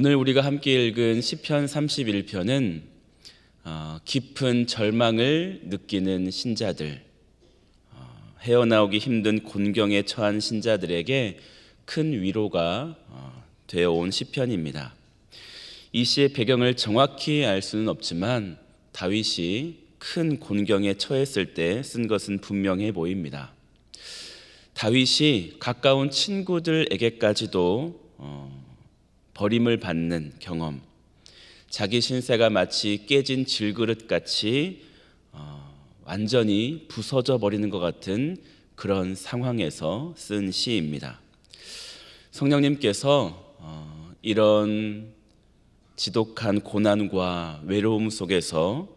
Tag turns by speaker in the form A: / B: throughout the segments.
A: 오늘 우리가 함께 읽은 시편 31편은 깊은 절망을 느끼는 신자들, 헤어나오기 힘든 곤경에 처한 신자들에게 큰 위로가 되어온 시편입니다. 이 시의 배경을 정확히 알 수는 없지만 다윗이 큰 곤경에 처했을 때 쓴 것은 분명해 보입니다. 다윗이 가까운 친구들에게까지도 버림을 받는 경험, 자기 신세가 마치 깨진 질그릇같이 완전히 부서져 버리는 것 같은 그런 상황에서 쓴 시입니다. 성령님께서 이런 지독한 고난과 외로움 속에서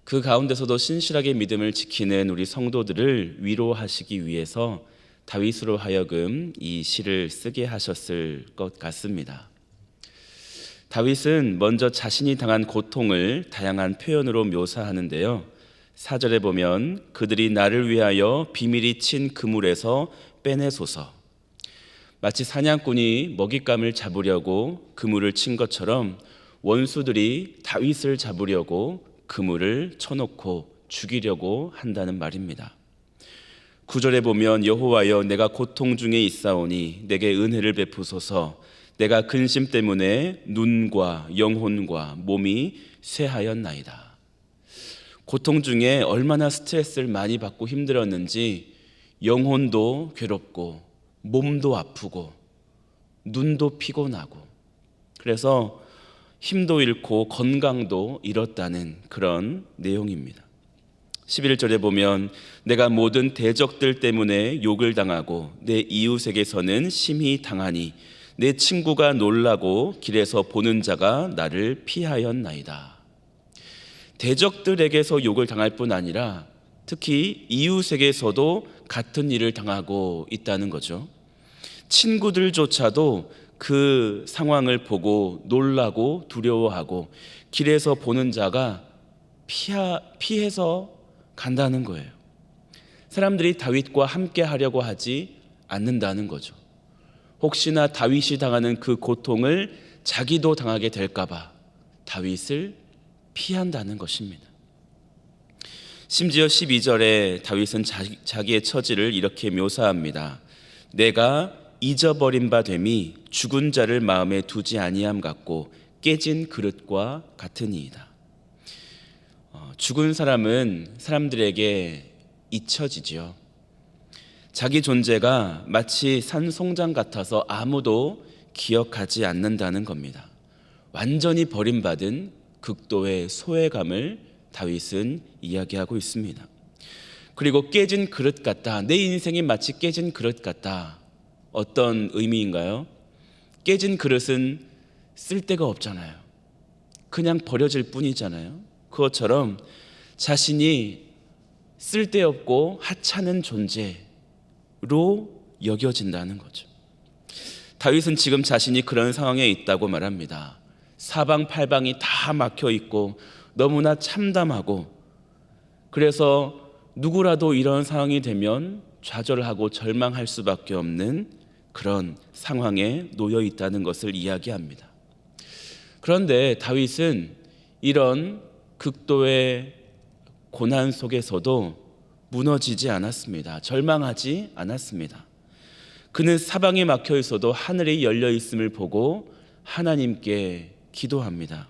A: 그 가운데서도 신실하게 믿음을 지키는 우리 성도들을 위로하시기 위해서 다윗으로 하여금 이 시를 쓰게 하셨을 것 같습니다. 다윗은 먼저 자신이 당한 고통을 다양한 표현으로 묘사하는데요. 4절에 보면 그들이 나를 위하여 비밀이 친 그물에서 빼내소서. 마치 사냥꾼이 먹잇감을 잡으려고 그물을 친 것처럼 원수들이 다윗을 잡으려고 그물을 쳐놓고 죽이려고 한다는 말입니다. 9절에 보면 여호와여 내가 고통 중에 있사오니 내게 은혜를 베푸소서. 내가 근심 때문에 눈과 영혼과 몸이 쇠하였나이다. 고통 중에 얼마나 스트레스를 많이 받고 힘들었는지 영혼도 괴롭고 몸도 아프고 눈도 피곤하고 그래서 힘도 잃고 건강도 잃었다는 그런 내용입니다. 11절에 보면 내가 모든 대적들 때문에 욕을 당하고 내 이웃에게서는 심히 당하니 내 친구가 놀라고 길에서 보는 자가 나를 피하였나이다. 대적들에게서 욕을 당할 뿐 아니라 특히 이웃에게서도 같은 일을 당하고 있다는 거죠. 친구들조차도 그 상황을 보고 놀라고 두려워하고 길에서 보는 자가 피해서 간다는 거예요. 사람들이 다윗과 함께 하려고 하지 않는다는 거죠. 혹시나 다윗이 당하는 그 고통을 자기도 당하게 될까봐 다윗을 피한다는 것입니다. 심지어 12절에 다윗은 자기의 처지를 이렇게 묘사합니다. 내가 잊어버린 바 됨이 죽은 자를 마음에 두지 아니함 같고 깨진 그릇과 같으니이다. 죽은 사람은 사람들에게 잊혀지지요. 자기 존재가 마치 산송장 같아서 아무도 기억하지 않는다는 겁니다. 완전히 버림받은 극도의 소외감을 다윗은 이야기하고 있습니다. 그리고 깨진 그릇 같다. 내 인생이 마치 깨진 그릇 같다. 어떤 의미인가요? 깨진 그릇은 쓸데가 없잖아요. 그냥 버려질 뿐이잖아요. 그것처럼 자신이 쓸데없고 하찮은 존재로 여겨진다는 거죠. 다윗은 지금 자신이 그런 상황에 있다고 말합니다. 사방팔방이 다 막혀 있고 너무나 참담하고 그래서 누구라도 이런 상황이 되면 좌절하고 절망할 수밖에 없는 그런 상황에 놓여 있다는 것을 이야기합니다. 그런데 다윗은 이런 극도의 고난 속에서도 무너지지 않았습니다. 절망하지 않았습니다. 그는 사방에 막혀 있어도 하늘이 열려 있음을 보고 하나님께 기도합니다.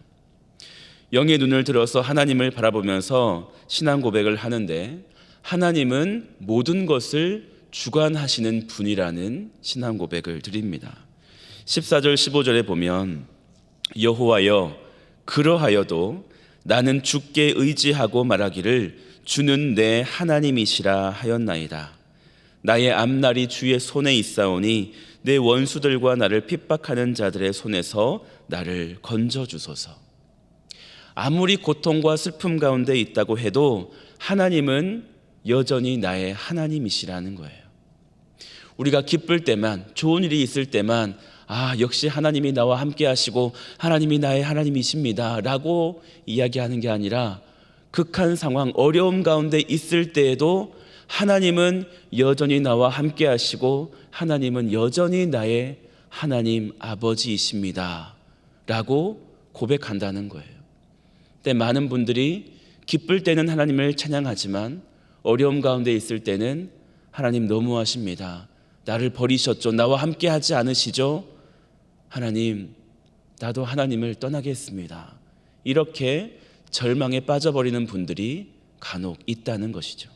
A: 영의 눈을 들어서 하나님을 바라보면서 신앙 고백을 하는데 하나님은 모든 것을 주관하시는 분이라는 신앙 고백을 드립니다. 14절 15절에 보면 여호와여 그러하여도 나는 주께 의지하고 말하기를 주는 내 하나님이시라 하였나이다. 나의 앞날이 주의 손에 있사오니 내 원수들과 나를 핍박하는 자들의 손에서 나를 건져주소서. 아무리 고통과 슬픔 가운데 있다고 해도 하나님은 여전히 나의 하나님이시라는 거예요. 우리가 기쁠 때만, 좋은 일이 있을 때만 역시 하나님이 나와 함께 하시고 하나님이 나의 하나님이십니다 라고 이야기하는 게 아니라 극한 상황, 어려움 가운데 있을 때에도 하나님은 여전히 나와 함께 하시고 하나님은 여전히 나의 하나님 아버지이십니다 라고 고백한다는 거예요. 근데 많은 분들이 기쁠 때는 하나님을 찬양하지만 어려움 가운데 있을 때는 하나님 너무하십니다. 나를 버리셨죠. 나와 함께 하지 않으시죠? 하나님, 나도 하나님을 떠나겠습니다. 이렇게 절망에 빠져버리는 분들이 간혹 있다는 것이죠.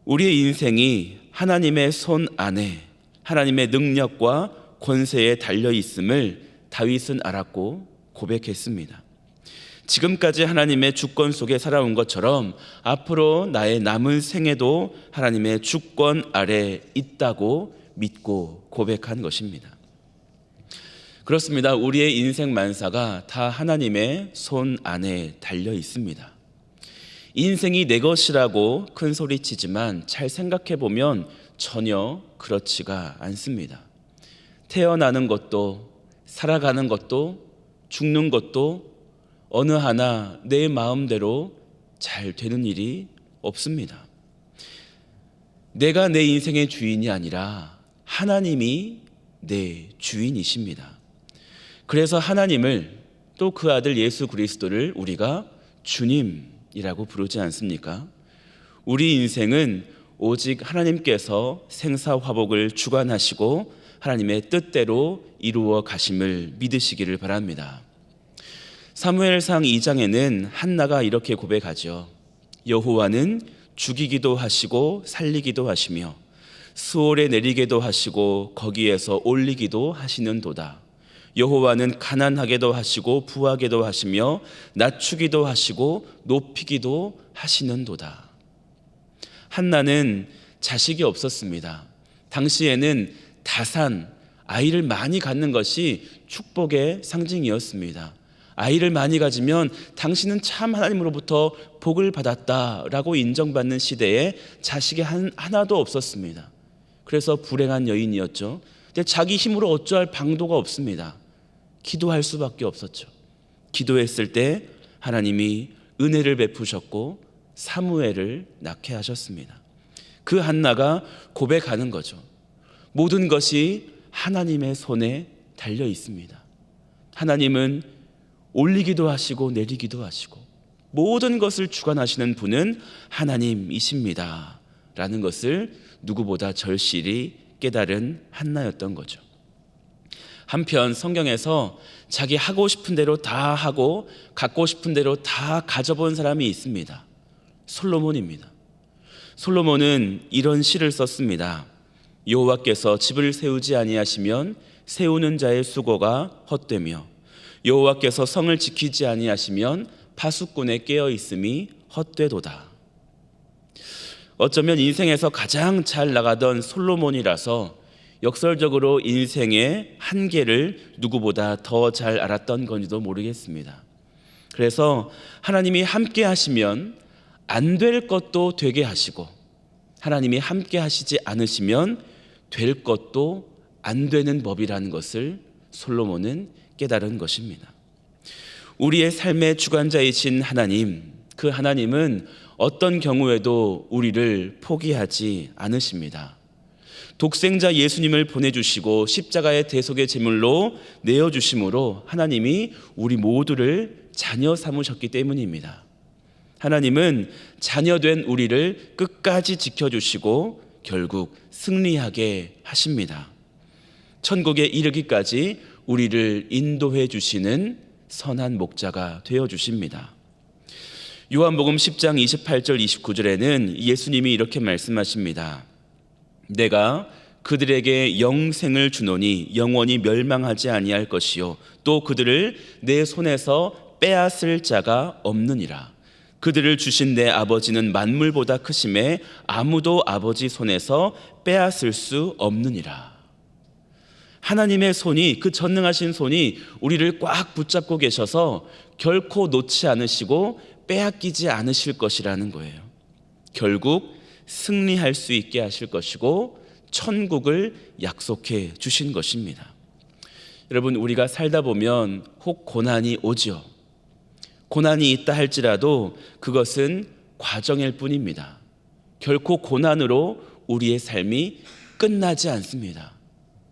A: 우리의 인생이 하나님의 손 안에 하나님의 능력과 권세에 달려 있음을 다윗은 알았고 고백했습니다. 지금까지 하나님의 주권 속에 살아온 것처럼 앞으로 나의 남은 생에도 하나님의 주권 아래 있다고 믿고 고백한 것입니다. 그렇습니다. 우리의 인생 만사가 다 하나님의 손 안에 달려 있습니다. 인생이 내 것이라고 큰 소리치지만 잘 생각해 보면 전혀 그렇지가 않습니다. 태어나는 것도 살아가는 것도 죽는 것도 어느 하나 내 마음대로 잘 되는 일이 없습니다. 내가 내 인생의 주인이 아니라 하나님이 내 주인이십니다. 그래서 하나님을 또 그 아들 예수 그리스도를 우리가 주님이라고 부르지 않습니까? 우리 인생은 오직 하나님께서 생사화복을 주관하시고 하나님의 뜻대로 이루어 가심을 믿으시기를 바랍니다. 사무엘상 2장에는 한나가 이렇게 고백하죠. 여호와는 죽이기도 하시고 살리기도 하시며 수월에 내리게도 하시고 거기에서 올리기도 하시는도다. 여호와는 가난하게도 하시고 부하게도 하시며 낮추기도 하시고 높이기도 하시는도다. 한나는 자식이 없었습니다. 당시에는 다산, 아이를 많이 갖는 것이 축복의 상징이었습니다. 아이를 많이 가지면 당신은 참 하나님으로부터 복을 받았다라고 인정받는 시대에 자식이 하나도 없었습니다. 그래서 불행한 여인이었죠. 근데 자기 힘으로 어찌할 방도가 없습니다. 기도할 수밖에 없었죠. 기도했을 때 하나님이 은혜를 베푸셨고 사무엘을 낳게 하셨습니다. 그 한나가 고백하는 거죠. 모든 것이 하나님의 손에 달려 있습니다. 하나님은 올리기도 하시고 내리기도 하시고 모든 것을 주관하시는 분은 하나님이십니다 라는 것을 누구보다 절실히 깨달은 한나였던 거죠. 한편 성경에서 자기 하고 싶은 대로 다 하고 갖고 싶은 대로 다 가져본 사람이 있습니다. 솔로몬입니다. 솔로몬은 이런 시를 썼습니다. 여호와께서 집을 세우지 아니하시면 세우는 자의 수고가 헛되며 여호와께서 성을 지키지 아니하시면 파수꾼에 깨어 있음이 헛되도다. 어쩌면 인생에서 가장 잘 나가던 솔로몬이라서 역설적으로 인생의 한계를 누구보다 더 잘 알았던 건지도 모르겠습니다. 그래서 하나님이 함께 하시면 안 될 것도 되게 하시고 하나님이 함께 하시지 않으시면 될 것도 안 되는 법이라는 것을 솔로몬은 깨달은 것입니다. 우리의 삶의 주관자이신 하나님, 그 하나님은 어떤 경우에도 우리를 포기하지 않으십니다. 독생자 예수님을 보내주시고 십자가의 대속의 제물로 내어주심으로 하나님이 우리 모두를 자녀 삼으셨기 때문입니다. 하나님은 자녀된 우리를 끝까지 지켜주시고 결국 승리하게 하십니다. 천국에 이르기까지 우리를 인도해 주시는 선한 목자가 되어 주십니다. 요한복음 10장 28절 29절에는 예수님이 이렇게 말씀하십니다. 내가 그들에게 영생을 주노니 영원히 멸망하지 아니할 것이요 또 그들을 내 손에서 빼앗을 자가 없느니라. 그들을 주신 내 아버지는 만물보다 크심에 아무도 아버지 손에서 빼앗을 수 없느니라. 하나님의 손이, 그 전능하신 손이 우리를 꽉 붙잡고 계셔서 결코 놓지 않으시고 빼앗기지 않으실 것이라는 거예요. 결국 승리할 수 있게 하실 것이고 천국을 약속해 주신 것입니다. 여러분, 우리가 살다 보면 혹 고난이 오지요. 고난이 있다 할지라도 그것은 과정일 뿐입니다. 결코 고난으로 우리의 삶이 끝나지 않습니다.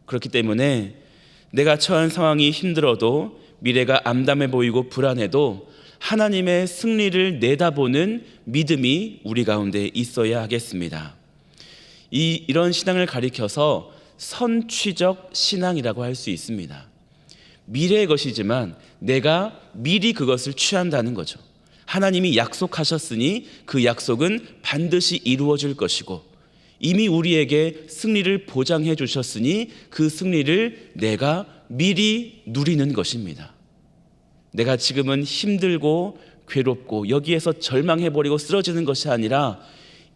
A: 그렇기 때문에 내가 처한 상황이 힘들어도 미래가 암담해 보이고 불안해도 하나님의 승리를 내다보는 믿음이 우리 가운데 있어야 하겠습니다. 이런 신앙을 가리켜서 선취적 신앙이라고 할 수 있습니다. 미래의 것이지만 내가 미리 그것을 취한다는 거죠. 하나님이 약속하셨으니 그 약속은 반드시 이루어질 것이고 이미 우리에게 승리를 보장해 주셨으니 그 승리를 내가 미리 누리는 것입니다. 내가 지금은 힘들고 괴롭고 여기에서 절망해버리고 쓰러지는 것이 아니라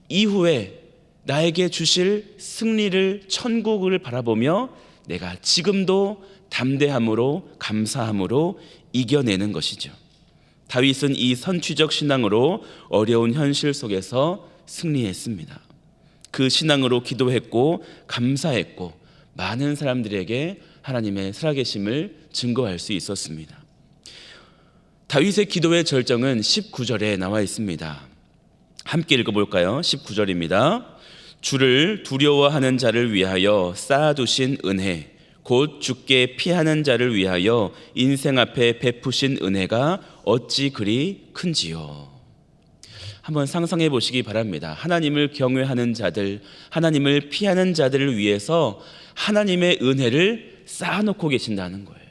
A: 이후에 나에게 주실 승리를, 천국을 바라보며 내가 지금도 담대함으로, 감사함으로 이겨내는 것이죠. 다윗은 이 선취적 신앙으로 어려운 현실 속에서 승리했습니다. 그 신앙으로 기도했고 감사했고 많은 사람들에게 하나님의 살아계심을 증거할 수 있었습니다. 다윗의 기도의 절정은 19절에 나와 있습니다. 함께 읽어볼까요? 19절입니다. 주를 두려워하는 자를 위하여 쌓아두신 은혜, 곧 주께 피하는 자를 위하여 인생 앞에 베푸신 은혜가 어찌 그리 큰지요. 한번 상상해 보시기 바랍니다. 하나님을 경외하는 자들, 하나님을 피하는 자들을 위해서 하나님의 은혜를 쌓아놓고 계신다는 거예요.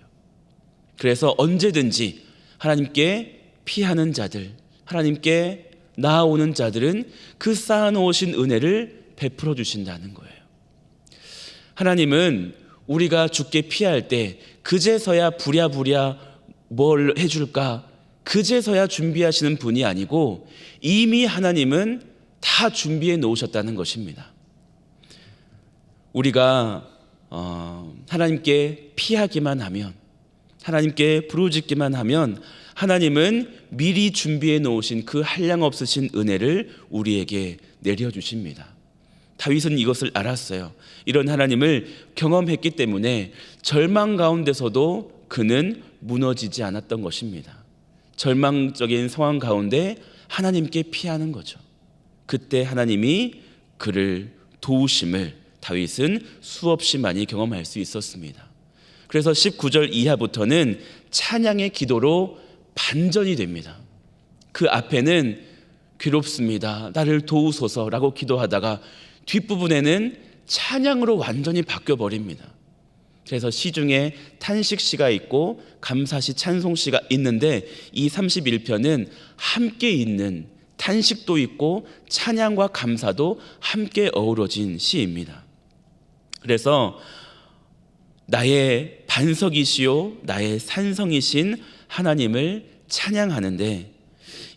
A: 그래서 언제든지 하나님께 피하는 자들, 하나님께 나아오는 자들은 그 쌓아놓으신 은혜를 베풀어 주신다는 거예요. 하나님은 우리가 주께 피할 때 그제서야 부랴부랴 뭘 해줄까, 그제서야 준비하시는 분이 아니고 이미 하나님은 다 준비해 놓으셨다는 것입니다. 우리가 하나님께 피하기만 하면, 하나님께 부르짖기만 하면 하나님은 미리 준비해 놓으신 그 한량 없으신 은혜를 우리에게 내려주십니다. 다윗은 이것을 알았어요. 이런 하나님을 경험했기 때문에 절망 가운데서도 그는 무너지지 않았던 것입니다. 절망적인 상황 가운데 하나님께 피하는 거죠. 그때 하나님이 그를 도우심을 다윗은 수없이 많이 경험할 수 있었습니다. 그래서 19절 이하부터는 찬양의 기도로 반전이 됩니다. 그 앞에는 괴롭습니다, 나를 도우소서라고 기도하다가 뒷부분에는 찬양으로 완전히 바뀌어버립니다. 그래서 시중에 탄식시가 있고 감사시, 찬송시가 있는데 이 31편은 함께 있는, 탄식도 있고 찬양과 감사도 함께 어우러진 시입니다. 그래서 나의 반석이시요 나의 산성이신 하나님을 찬양하는데,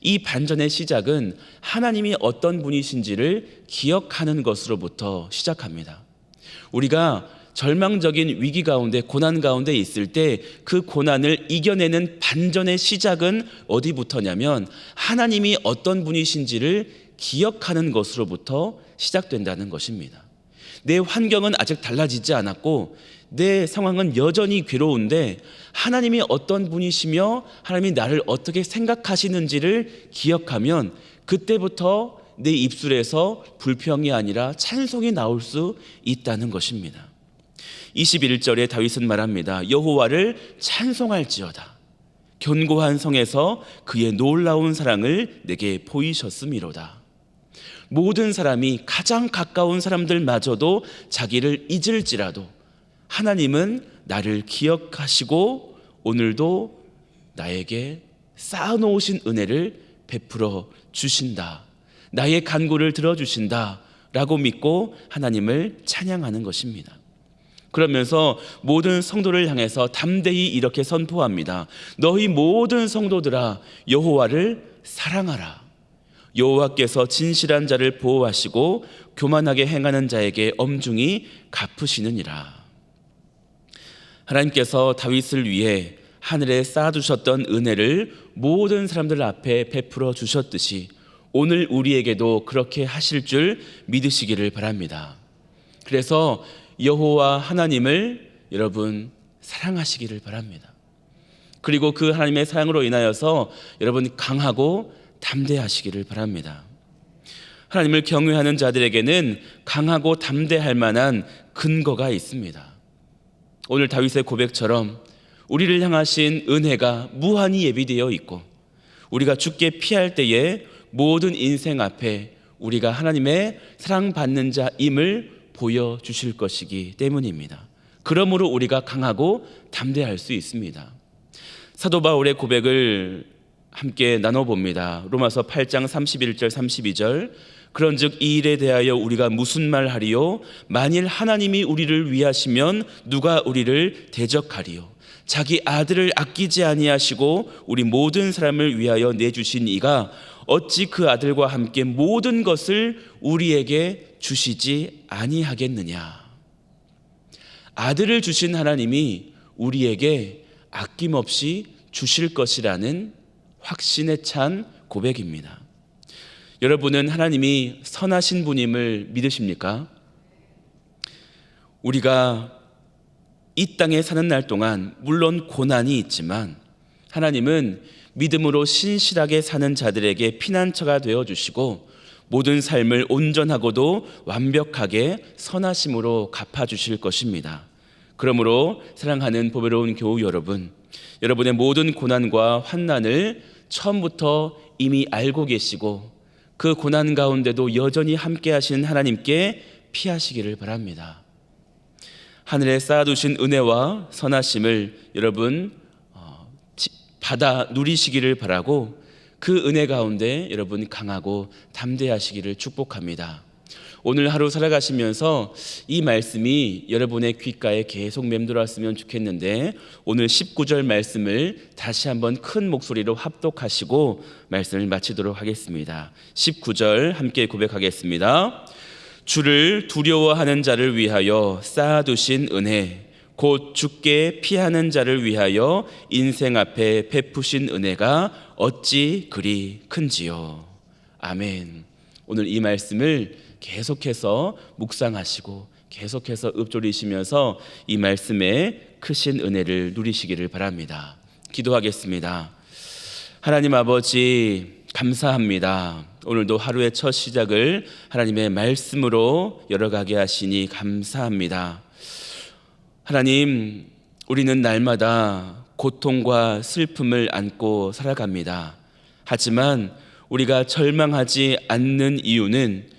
A: 이 반전의 시작은 하나님이 어떤 분이신지를 기억하는 것으로부터 시작합니다. 우리가 절망적인 위기 가운데, 고난 가운데 있을 때 그 고난을 이겨내는 반전의 시작은 어디부터냐면 하나님이 어떤 분이신지를 기억하는 것으로부터 시작된다는 것입니다. 내 환경은 아직 달라지지 않았고 내 상황은 여전히 괴로운데 하나님이 어떤 분이시며 하나님이 나를 어떻게 생각하시는지를 기억하면 그때부터 내 입술에서 불평이 아니라 찬송이 나올 수 있다는 것입니다. 21절에 다윗은 말합니다. 여호와를 찬송할지어다. 견고한 성에서 그의 놀라운 사랑을 내게 보이셨음이로다. 모든 사람이, 가장 가까운 사람들마저도 자기를 잊을지라도 하나님은 나를 기억하시고 오늘도 나에게 쌓아놓으신 은혜를 베풀어 주신다, 나의 간구를 들어주신다 라고 믿고 하나님을 찬양하는 것입니다. 그러면서 모든 성도를 향해서 담대히 이렇게 선포합니다. 너희 모든 성도들아 여호와를 사랑하라. 여호와께서 진실한 자를 보호하시고 교만하게 행하는 자에게 엄중히 갚으시느니라. 하나님께서 다윗을 위해 하늘에 쌓아두셨던 은혜를 모든 사람들 앞에 베풀어 주셨듯이 오늘 우리에게도 그렇게 하실 줄 믿으시기를 바랍니다. 그래서 여호와 하나님을 여러분 사랑하시기를 바랍니다. 그리고 그 하나님의 사랑으로 인하여서 여러분 강하고 담대하시기를 바랍니다. 하나님을 경외하는 자들에게는 강하고 담대할 만한 근거가 있습니다. 오늘 다윗의 고백처럼 우리를 향하신 은혜가 무한히 예비되어 있고 우리가 주께 피할 때에 모든 인생 앞에 우리가 하나님의 사랑받는 자임을 보여주실 것이기 때문입니다. 그러므로 우리가 강하고 담대할 수 있습니다. 사도 바울의 고백을 함께 나눠봅니다. 로마서 8장 31절 32절 그런즉 이 일에 대하여 우리가 무슨 말하리요? 만일 하나님이 우리를 위하시면 누가 우리를 대적하리요? 자기 아들을 아끼지 아니하시고 우리 모든 사람을 위하여 내주신 이가 어찌 그 아들과 함께 모든 것을 우리에게 주시지 아니하겠느냐. 아들을 주신 하나님이 우리에게 아낌없이 주실 것이라는 확신에 찬 고백입니다. 여러분은 하나님이 선하신 분임을 믿으십니까? 우리가 이 땅에 사는 날 동안 물론 고난이 있지만 하나님은 믿음으로 신실하게 사는 자들에게 피난처가 되어주시고 모든 삶을 온전하고도 완벽하게 선하심으로 갚아주실 것입니다. 그러므로 사랑하는 보배로운 교우 여러분, 여러분의 모든 고난과 환난을 처음부터 이미 알고 계시고 그 고난 가운데도 여전히 함께 하시는 하나님께 피하시기를 바랍니다. 하늘에 쌓아두신 은혜와 선하심을 여러분 받아 누리시기를 바라고 그 은혜 가운데 여러분 강하고 담대하시기를 축복합니다. 오늘 하루 살아가시면서 이 말씀이 여러분의 귓가에 계속 맴돌았으면 좋겠는데 오늘 19절 말씀을 다시 한번 큰 목소리로 합독하시고 말씀을 마치도록 하겠습니다. 19절 함께 고백하겠습니다. 주를 두려워하는 자를 위하여 쌓아두신 은혜 곧 주께 피하는 자를 위하여 인생 앞에 베푸신 은혜가 어찌 그리 큰지요. 아멘. 오늘 이 말씀을 계속해서 묵상하시고 계속해서 읊조리시면서 이 말씀에 크신 은혜를 누리시기를 바랍니다. 기도하겠습니다. 하나님 아버지 감사합니다. 오늘도 하루의 첫 시작을 하나님의 말씀으로 열어가게 하시니 감사합니다. 하나님, 우리는 날마다 고통과 슬픔을 안고 살아갑니다. 하지만 우리가 절망하지 않는 이유는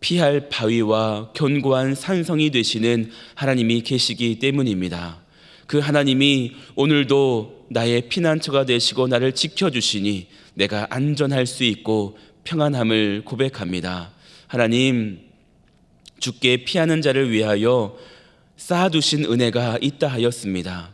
A: 피할 바위와 견고한 산성이 되시는 하나님이 계시기 때문입니다. 그 하나님이 오늘도 나의 피난처가 되시고 나를 지켜주시니 내가 안전할 수 있고 평안함을 고백합니다. 하나님, 주께 피하는 자를 위하여 쌓아두신 은혜가 있다 하였습니다.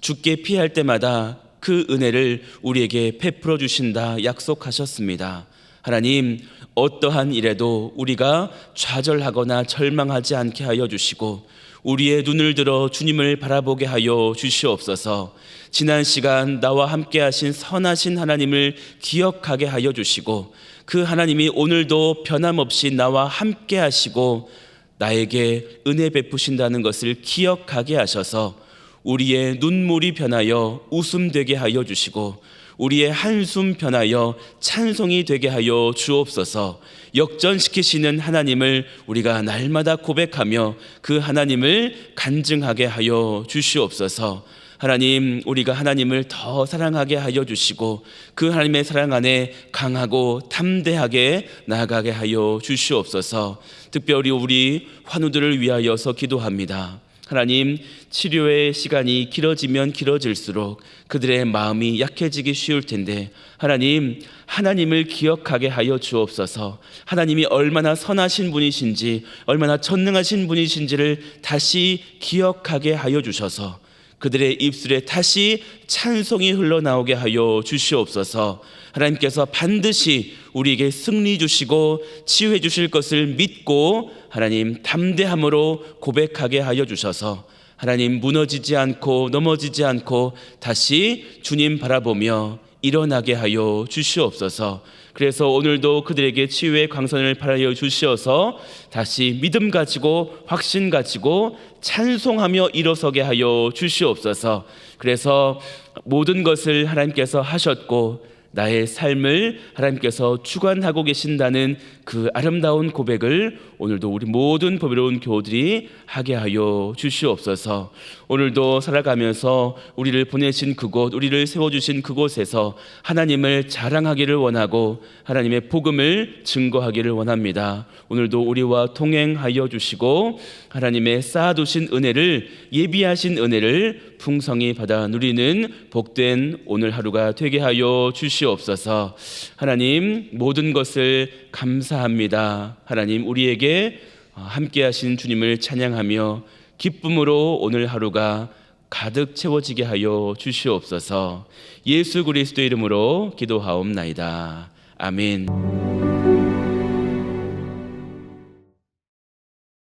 A: 주께 피할 때마다 그 은혜를 우리에게 베풀어 주신다 약속하셨습니다. 하나님, 어떠한 일에도 우리가 좌절하거나 절망하지 않게 하여 주시고 우리의 눈을 들어 주님을 바라보게 하여 주시옵소서. 지난 시간 나와 함께 하신 선하신 하나님을 기억하게 하여 주시고 그 하나님이 오늘도 변함없이 나와 함께 하시고 나에게 은혜 베푸신다는 것을 기억하게 하셔서 우리의 눈물이 변하여 웃음 되게 하여 주시고 우리의 한숨 변하여 찬송이 되게 하여 주옵소서. 역전시키시는 하나님을 우리가 날마다 고백하며 그 하나님을 간증하게 하여 주시옵소서. 하나님, 우리가 하나님을 더 사랑하게 하여 주시고 그 하나님의 사랑 안에 강하고 담대하게 나아가게 하여 주시옵소서. 특별히 우리 환우들을 위하여서 기도합니다. 하나님, 치료의 시간이 길어지면 길어질수록 그들의 마음이 약해지기 쉬울 텐데 하나님, 하나님을 기억하게 하여 주옵소서. 하나님이 얼마나 선하신 분이신지 얼마나 전능하신 분이신지를 다시 기억하게 하여 주셔서 그들의 입술에 다시 찬송이 흘러나오게 하여 주시옵소서. 하나님께서 반드시 우리에게 승리 주시고 치유해 주실 것을 믿고 하나님 담대함으로 고백하게 하여 주셔서 하나님 무너지지 않고 넘어지지 않고 다시 주님 바라보며 일어나게 하여 주시옵소서. 그래서 오늘도 그들에게 치유의 광선을 발하여 주시어서 다시 믿음 가지고 확신 가지고 찬송하며 일어서게 하여 주시옵소서. 그래서 모든 것을 하나님께서 하셨고 나의 삶을 하나님께서 주관하고 계신다는 그 아름다운 고백을 오늘도 우리 모든 보배로운 교우들이 하게 하여 주시옵소서. 오늘도 살아가면서 우리를 보내신 그곳, 우리를 세워주신 그곳에서 하나님을 자랑하기를 원하고 하나님의 복음을 증거하기를 원합니다. 오늘도 우리와 동행하여 주시고 하나님의 쌓아두신 은혜를, 예비하신 은혜를 풍성히 받아 누리는 복된 오늘 하루가 되게 하여 주시옵소서. 하나님, 모든 것을 감사합니다. 하나님, 우리에게 함께 하신 주님을 찬양하며 기쁨으로 오늘 하루가 가득 채워지게 하여 주시옵소서. 예수 그리스도 이름으로 기도하옵나이다. 아멘.